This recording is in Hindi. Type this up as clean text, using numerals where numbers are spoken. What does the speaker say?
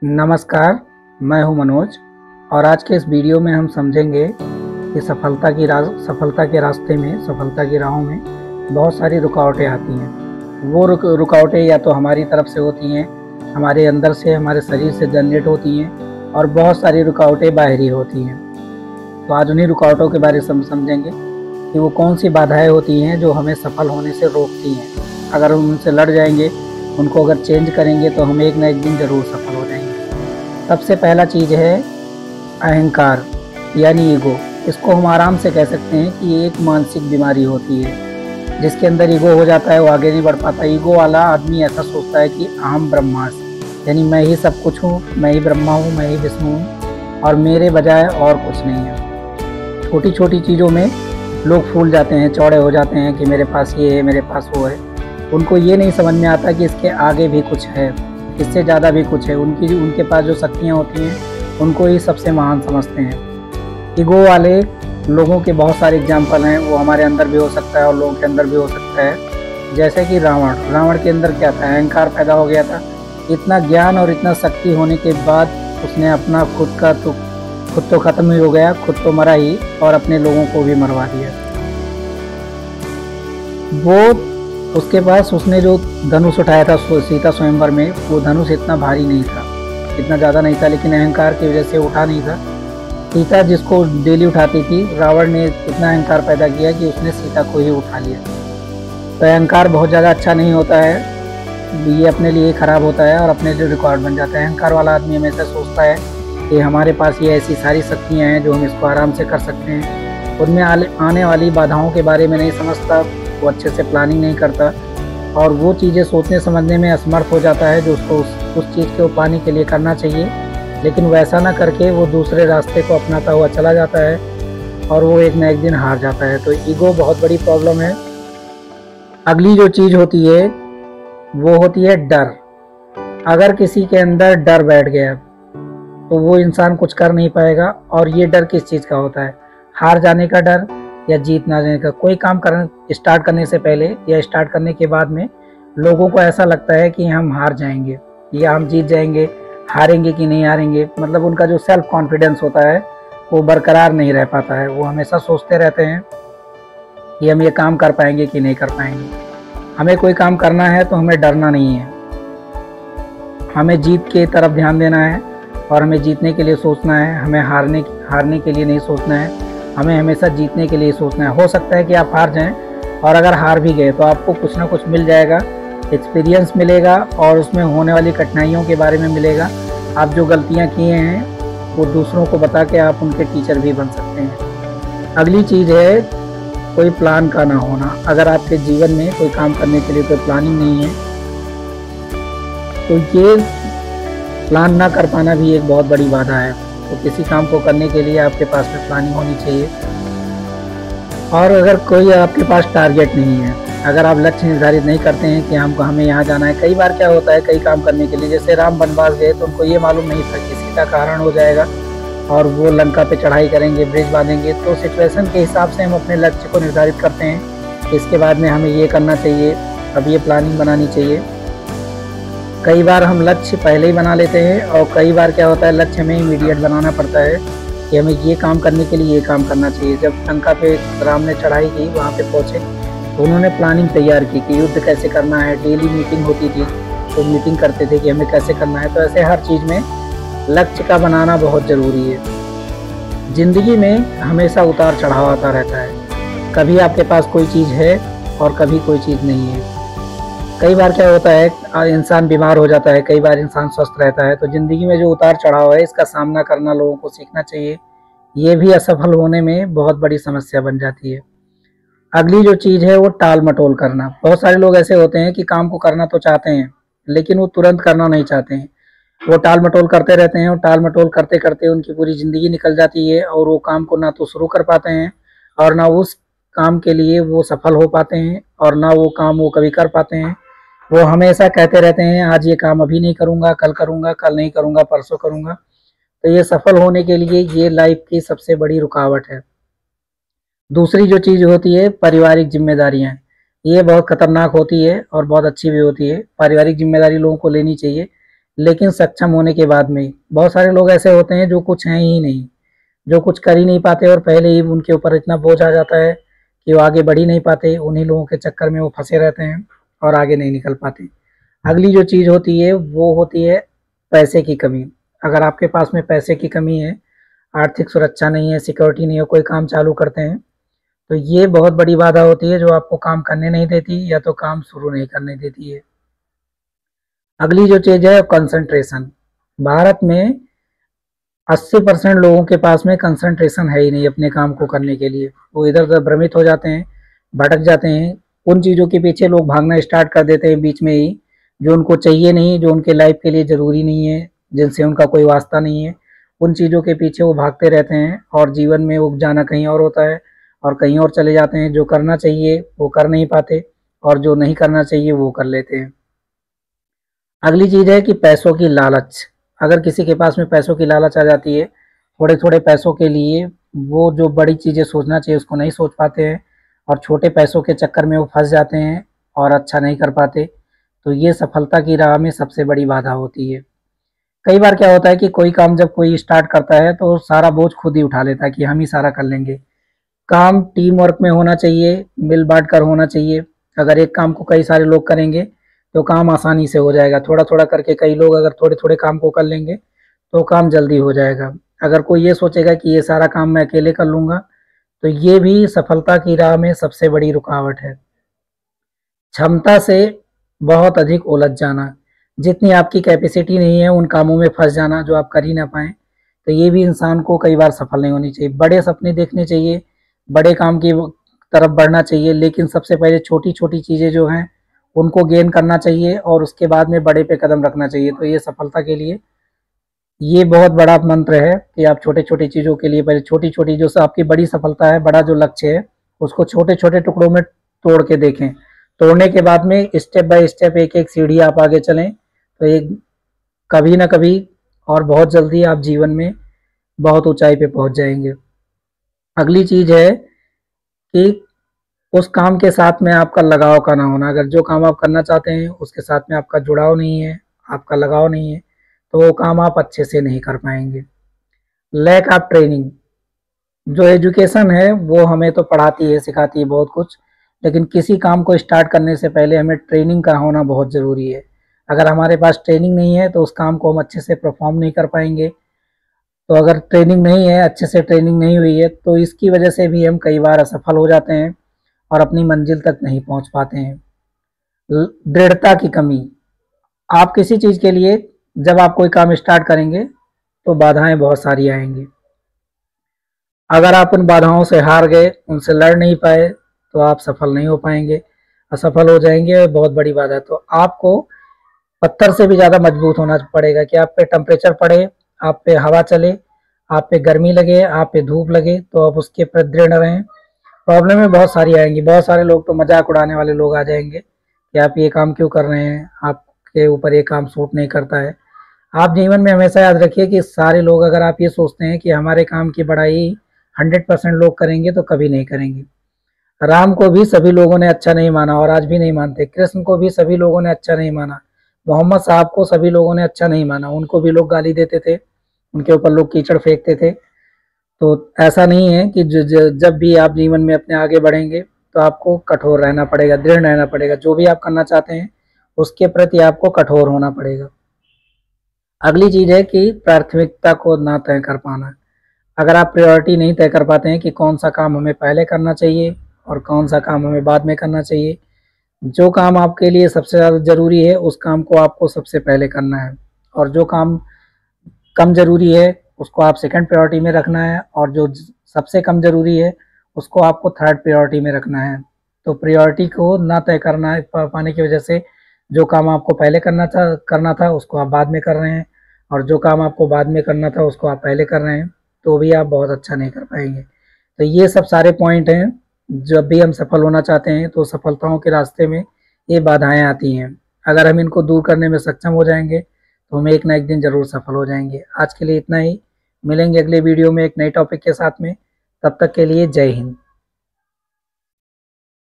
नमस्कार, मैं हूं मनोज और आज के इस वीडियो में हम समझेंगे कि सफलता के रास्ते में, सफलता की राहों में बहुत सारी रुकावटें आती हैं। वो रुकावटें या तो हमारी तरफ से होती हैं, हमारे अंदर से, हमारे शरीर से जनरेट होती हैं और बहुत सारी रुकावटें बाहरी होती हैं। तो आज उन्हीं रुकावटों के बारे में समझेंगे कि वो कौन सी बाधाएं होती हैं जो हमें सफल होने से रोकती हैं। अगर हम उनसे लड़ जाएंगे, उनको अगर चेंज करेंगे तो हम एक ना एक दिन ज़रूर सफल हो जाएंगे। सबसे पहला चीज़ है अहंकार यानी ईगो। इसको हम आराम से कह सकते हैं कि ये एक मानसिक बीमारी होती है। जिसके अंदर ईगो हो जाता है वो आगे नहीं बढ़ पाता। ईगो वाला आदमी ऐसा सोचता है कि अहम ब्रह्मास्मि, यानी मैं ही सब कुछ हूँ, मैं ही ब्रह्मा हूँ, मैं ही विष्णु हूँ और मेरे बजाय और कुछ नहीं है। छोटी छोटी चीज़ों में लोग फूल जाते हैं, चौड़े हो जाते हैं कि मेरे पास ये है, मेरे पास वो है। उनको ये नहीं समझ में आता कि इसके आगे भी कुछ है, इससे ज़्यादा भी कुछ है। उनके पास जो शक्तियाँ होती हैं उनको ही सबसे महान समझते हैं। ईगो वाले लोगों के बहुत सारे एग्जाम्पल हैं। वो हमारे अंदर भी हो सकता है और लोगों के अंदर भी हो सकता है। जैसे कि रावण के अंदर क्या था? अहंकार पैदा हो गया था। इतना ज्ञान और इतना शक्ति होने के बाद उसने अपना खुद तो ख़त्म ही हो गया, खुद तो मरा ही और अपने लोगों को भी मरवा दिया। वो उसके पास उसने जो धनुष उठाया था सीता स्वयंवर में, वो धनुष इतना भारी नहीं था, इतना ज़्यादा नहीं था, लेकिन अहंकार की वजह से उठा नहीं था। सीता जिसको डेली उठाती थी, रावण ने इतना अहंकार पैदा किया कि उसने सीता को ही उठा लिया। तो अहंकार बहुत ज़्यादा अच्छा नहीं होता है, ये अपने लिए ख़राब होता है और अपने लिए रिकॉर्ड बन जाता है। अहंकार वाला आदमी हमेशा सोचता है कि हमारे पास ये ऐसी सारी शक्तियाँ हैं जो हम इसको आराम से कर सकते हैं। उनमें आने वाली बाधाओं के बारे में नहीं समझता, वो अच्छे से प्लानिंग नहीं करता और वो चीज़ें सोचने समझने में असमर्थ हो जाता है जो उसको उस चीज़ को पाने के लिए करना चाहिए, लेकिन वैसा ना करके वो दूसरे रास्ते को अपनाता हुआ चला जाता है और वो एक न एक दिन हार जाता है। तो ईगो बहुत बड़ी प्रॉब्लम है। अगली जो चीज़ होती है वो होती है डर। अगर किसी के अंदर डर बैठ गया तो वो इंसान कुछ कर नहीं पाएगा। और ये डर किस चीज़ का होता है? हार जाने का डर या जीत ना जाने का। कोई काम स्टार्ट करने से पहले या स्टार्ट करने के बाद में लोगों को ऐसा लगता है कि हम हार जाएंगे या हम जीत जाएंगे, हारेंगे कि नहीं हारेंगे। मतलब उनका जो सेल्फ कॉन्फिडेंस होता है वो बरकरार नहीं रह पाता है। वो हमेशा सोचते रहते हैं कि हम ये काम कर पाएंगे कि नहीं कर पाएंगे। हमें कोई काम करना है तो हमें डरना नहीं है, हमें जीत के तरफ ध्यान देना है और हमें जीतने के लिए सोचना है। हमें हारने के लिए नहीं सोचना है, हमें हमेशा जीतने के लिए सोचना है। हो सकता है कि आप हार जाएं और अगर हार भी गए तो आपको कुछ ना कुछ मिल जाएगा, एक्सपीरियंस मिलेगा और उसमें होने वाली कठिनाइयों के बारे में मिलेगा। आप जो गलतियां किए हैं वो दूसरों को बता के आप उनके टीचर भी बन सकते हैं। अगली चीज़ है कोई प्लान का ना होना। अगर आपके जीवन में कोई काम करने के लिए कोई प्लानिंग नहीं है तो ये प्लान ना कर पाना भी एक बहुत बड़ी बाधा है। तो किसी काम को करने के लिए आपके पास में प्लानिंग होनी चाहिए। और अगर कोई आपके पास टारगेट नहीं है, अगर आप लक्ष्य निर्धारित नहीं करते हैं कि हमें यहाँ जाना है। कई बार क्या होता है, कई काम करने के लिए, जैसे राम वनवास गए तो उनको ये मालूम नहीं था कि सीता का हरण हो जाएगा और वो लंका पे चढ़ाई करेंगे, ब्रिज बांधेंगे। तो सिचुएशन के हिसाब से हम अपने लक्ष्य को निर्धारित करते हैं। इसके बाद में हमें ये करना चाहिए, अब ये प्लानिंग बनानी चाहिए। कई बार हम लक्ष्य पहले ही बना लेते हैं और कई बार क्या होता है, लक्ष्य हमें इमीडिएट बनाना पड़ता है कि हमें ये काम करने के लिए ये काम करना चाहिए। जब लंका पे राम ने चढ़ाई की, वहाँ पे पहुँचे तो उन्होंने प्लानिंग तैयार की कि युद्ध कैसे करना है। डेली मीटिंग होती थी तो मीटिंग करते थे कि हमें कैसे करना है। तो ऐसे हर चीज़ में लक्ष्य का बनाना बहुत ज़रूरी है। ज़िंदगी में हमेशा उतार चढ़ाव आता रहता है। कभी आपके पास कोई चीज़ है और कभी कोई चीज़ नहीं है। कई बार क्या होता है, इंसान बीमार हो जाता है, कई बार इंसान स्वस्थ रहता है। तो ज़िंदगी में जो उतार चढ़ाव है इसका सामना करना लोगों को सीखना चाहिए। ये भी असफल होने में बहुत बड़ी समस्या बन जाती है। अगली जो चीज़ है वो टाल मटोल करना। बहुत सारे लोग ऐसे होते हैं कि काम को करना तो चाहते हैं लेकिन वो तुरंत करना नहीं चाहते हैं। वो टाल मटोल करते रहते हैं और टाल मटोल करते करते उनकी पूरी ज़िंदगी निकल जाती है और वो काम को ना तो शुरू कर पाते हैं और ना उस काम के लिए वो सफल हो पाते हैं और ना वो काम वो कभी कर पाते हैं। वो हमेशा कहते रहते हैं आज ये काम अभी नहीं करूँगा, कल नहीं करूँगा, परसों करूँगा। तो ये सफल होने के लिए ये लाइफ की सबसे बड़ी रुकावट है। दूसरी जो चीज़ होती है पारिवारिक जिम्मेदारियाँ, ये बहुत खतरनाक होती है और बहुत अच्छी भी होती है। पारिवारिक जिम्मेदारी लोगों को लेनी चाहिए लेकिन सक्षम होने के बाद में बहुत सारे लोग ऐसे होते हैं जो कुछ हैं ही नहीं, जो कुछ कर ही नहीं पाते और पहले ही उनके ऊपर इतना बोझ आ जाता है कि वो आगे बढ़ ही नहीं पाते। उन्हीं लोगों के चक्कर में वो फंसे रहते हैं और आगे नहीं निकल पाते। अगली जो चीज़ होती है वो होती है पैसे की कमी। अगर आपके पास में पैसे की कमी है, आर्थिक सुरक्षा नहीं है, सिक्योरिटी नहीं है, कोई काम चालू करते हैं, तो ये बहुत बड़ी बाधा होती है जो आपको काम करने नहीं देती या तो काम शुरू नहीं करने देती है। अगली जो चीज़ है कंसंट्रेशन। भारत में 80% लोगों के पास में कंसंट्रेशन है ही नहीं अपने काम को करने के लिए। वो इधर उधर भ्रमित हो जाते हैं, भटक जाते हैं, उन चीज़ों के पीछे लोग भागना स्टार्ट कर देते हैं बीच में ही, जो उनको चाहिए नहीं, जो उनके लाइफ के लिए ज़रूरी नहीं है, जिनसे उनका कोई वास्ता नहीं है। उन चीज़ों के पीछे वो भागते रहते हैं और जीवन में वो जाना कहीं और होता है और कहीं और चले जाते हैं। जो करना चाहिए वो कर नहीं पाते और जो नहीं करना चाहिए वो कर लेते हैं। अगली चीज़ है कि पैसों की लालच। अगर किसी के पास में पैसों की लालच आ जाती है, थोड़े थोड़े पैसों के लिए वो जो बड़ी चीज़ें सोचना चाहिए उसको नहीं सोच पाते हैं और छोटे पैसों के चक्कर में वो फंस जाते हैं और अच्छा नहीं कर पाते। तो ये सफलता की राह में सबसे बड़ी बाधा होती है। कई बार क्या होता है कि कोई काम जब कोई स्टार्ट करता है तो सारा बोझ खुद ही उठा लेता है कि हम ही सारा कर लेंगे। काम टीम वर्क में होना चाहिए, मिल बांट कर होना चाहिए। अगर एक काम को कई सारे लोग करेंगे तो काम आसानी से हो जाएगा। थोड़ा थोड़ा करके कई लोग अगर थोड़े थोड़े काम को कर लेंगे तो काम जल्दी हो जाएगा। अगर कोई ये सोचेगा कि ये सारा काम मैं अकेले कर लूँगा तो ये भी सफलता की राह में सबसे बड़ी रुकावट है। क्षमता से बहुत अधिक उलझ जाना, जितनी आपकी कैपेसिटी नहीं है उन कामों में फंस जाना जो आप कर ही ना पाएँ, तो ये भी इंसान को कई बार सफल नहीं होनी चाहिए। बड़े सपने देखने चाहिए, बड़े काम की तरफ बढ़ना चाहिए, लेकिन सबसे पहले छोटी-छोटी चीज़ें जो हैं उनको गेन करना चाहिए और उसके बाद में बड़े पे कदम रखना चाहिए। तो ये सफलता के लिए ये बहुत बड़ा मंत्र है कि आप छोटे-छोटे चीज़ों के लिए पहले छोटी-छोटी जो आपकी बड़ी सफलता है, बड़ा जो लक्ष्य है, उसको छोटे-छोटे टुकड़ों में तोड़ के देखें। तोड़ने के बाद में स्टेप बाय स्टेप एक-एक सीढ़ी आप आगे चलें, तो एक कभी ना कभी और बहुत जल्दी आप जीवन में बहुत ऊंचाई पे पहुंच जाएंगे। अगली चीज़ है कि उस काम के साथ में आपका लगाव का ना होना। अगर जो काम आप करना चाहते हैं उसके साथ में आपका जुड़ाव नहीं है, आपका लगाव नहीं है, तो वो काम आप अच्छे से नहीं कर पाएंगे। Lack of training. जो एजुकेशन है वो हमें तो पढ़ाती है, सिखाती है बहुत कुछ, लेकिन किसी काम को स्टार्ट करने से पहले हमें ट्रेनिंग का होना बहुत ज़रूरी है। अगर हमारे पास ट्रेनिंग नहीं है तो उस काम को हम अच्छे से परफॉर्म नहीं कर पाएंगे। तो अगर ट्रेनिंग नहीं है, अच्छे से ट्रेनिंग नहीं हुई है, तो इसकी वजह से भी हम कई बार असफल हो जाते हैं और अपनी मंजिल तक नहीं पहुंच पाते हैं। दृढ़ता की कमी। आप किसी चीज़ के लिए जब आप कोई काम स्टार्ट करेंगे तो बाधाएं बहुत सारी आएंगी। अगर आप उन बाधाओं से हार गए, उनसे लड़ नहीं पाए, तो आप सफल नहीं हो पाएंगे, असफल हो जाएंगे। बहुत बड़ी बात है। तो आपको पत्थर से भी ज़्यादा मजबूत होना पड़ेगा कि आप पे टेम्परेचर पड़े, आप पे हवा चले, आप पे गर्मी लगे, आप पे धूप लगे, तो आप उसके प्रति दृढ़ रहें। प्रॉब्लमें बहुत सारी आएंगी। बहुत सारे लोग तो मजाक उड़ाने वाले लोग आ जाएंगे कि आप ये काम क्यों कर रहे हैं, आपके ऊपर ये काम सूट नहीं करता है। आप जीवन में हमेशा याद रखिए कि सारे लोग, अगर आप ये सोचते हैं कि हमारे काम की बड़ाई 100% लोग करेंगे तो कभी नहीं करेंगे। राम को भी सभी लोगों ने अच्छा नहीं माना और आज भी नहीं मानते। कृष्ण को भी सभी लोगों ने अच्छा नहीं माना। मोहम्मद साहब को सभी लोगों ने अच्छा नहीं माना, उनको भी लोग गाली देते थे, उनके ऊपर लोग कीचड़ फेंकते थे। तो ऐसा नहीं है कि जब भी आप जीवन में अपने आगे बढ़ेंगे तो आपको कठोर रहना पड़ेगा, दृढ़ रहना पड़ेगा। जो भी आप करना चाहते हैं उसके प्रति आपको कठोर होना पड़ेगा। अगली चीज़ है कि प्राथमिकता को ना तय कर पाना। अगर आप प्रायोरिटी नहीं तय कर पाते हैं कि कौन सा काम हमें पहले करना चाहिए और कौन सा काम हमें बाद में करना चाहिए, जो काम आपके लिए सबसे ज़्यादा ज़रूरी है उस काम को आपको सबसे पहले करना है और जो काम कम ज़रूरी है उसको आप सेकंड प्रायोरिटी में रखना है और जो सबसे कम ज़रूरी है उसको आपको थर्ड प्रायोरिटी में रखना है। तो प्रायोरिटी को ना तय करना पाने की वजह से जो काम आपको पहले करना था उसको आप बाद में कर रहे हैं और जो काम आपको बाद में करना था उसको आप पहले कर रहे हैं, तो भी आप बहुत अच्छा नहीं कर पाएंगे। तो ये सब सारे पॉइंट हैं। जब भी हम सफल होना चाहते हैं तो सफलताओं के रास्ते में ये बाधाएं आती हैं। अगर हम इनको दूर करने में सक्षम हो जाएंगे तो हम एक ना एक दिन ज़रूर सफल हो जाएंगे। आज के लिए इतना ही। मिलेंगे अगले वीडियो में एक नए टॉपिक के साथ में। तब तक के लिए जय हिंद।